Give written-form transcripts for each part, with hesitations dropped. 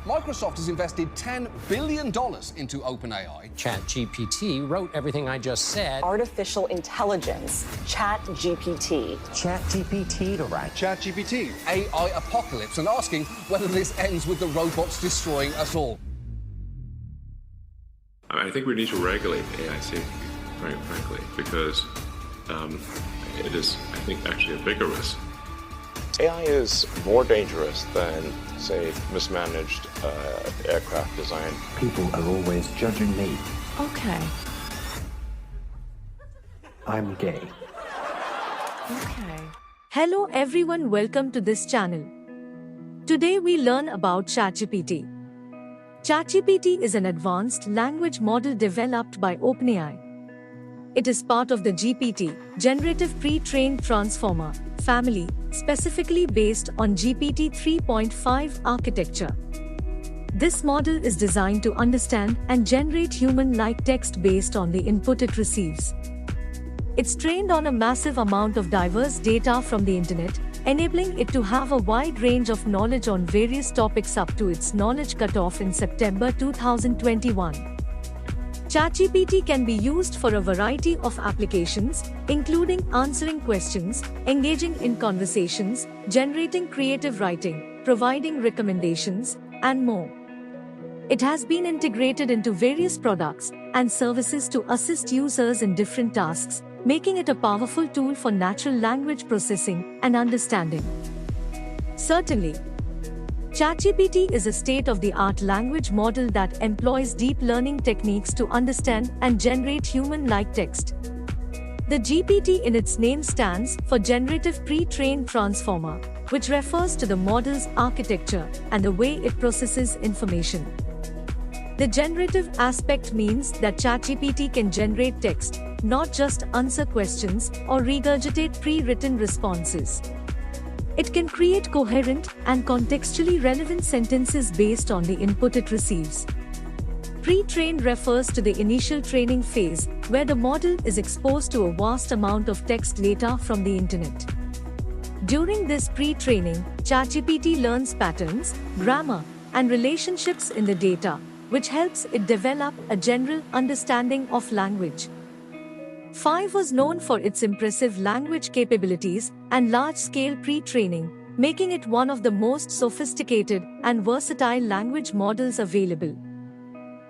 Microsoft has invested $10 billion into OpenAI. ChatGPT wrote everything I just said. Artificial intelligence, ChatGPT. ChatGPT to write. ChatGPT, AI apocalypse, and asking whether this ends with the robots destroying us all. I think we need to regulate AI safety, very frankly, because it is, I think, actually a bigger risk. AI is more dangerous than, say, mismanaged aircraft design. People are always judging me. Okay. I'm gay. Okay. Hello everyone, welcome to this channel. Today we learn about ChatGPT. ChatGPT is an advanced language model developed by OpenAI. It is part of the GPT, Generative Pre-trained Transformer, family, specifically based on GPT 3.5 architecture. This model is designed to understand and generate human-like text based on the input it receives. It's trained on a massive amount of diverse data from the internet, enabling it to have a wide range of knowledge on various topics up to its knowledge cutoff in September 2021. ChatGPT can be used for a variety of applications, including answering questions, engaging in conversations, generating creative writing, providing recommendations, and more. It has been integrated into various products and services to assist users in different tasks, making it a powerful tool for natural language processing and understanding. Certainly, ChatGPT is a state-of-the-art language model that employs deep learning techniques to understand and generate human-like text. The GPT in its name stands for Generative Pre-trained Transformer, which refers to the model's architecture and the way it processes information. The generative aspect means that ChatGPT can generate text, not just answer questions or regurgitate pre-written responses. It can create coherent and contextually relevant sentences based on the input it receives. Pre-trained refers to the initial training phase, where the model is exposed to a vast amount of text data from the internet. During this pre-training, ChatGPT learns patterns, grammar, and relationships in the data, which helps it develop a general understanding of language. 5 was known for its impressive language capabilities and large-scale pre-training, making it one of the most sophisticated and versatile language models available.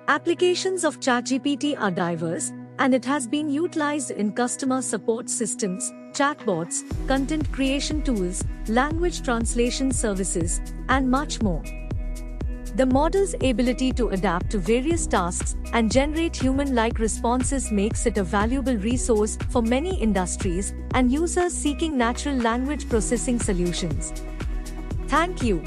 Applications of ChatGPT are diverse, and it has been utilized in customer support systems, chatbots, content creation tools, language translation services, and much more. The model's ability to adapt to various tasks and generate human-like responses makes it a valuable resource for many industries and users seeking natural language processing solutions. Thank you.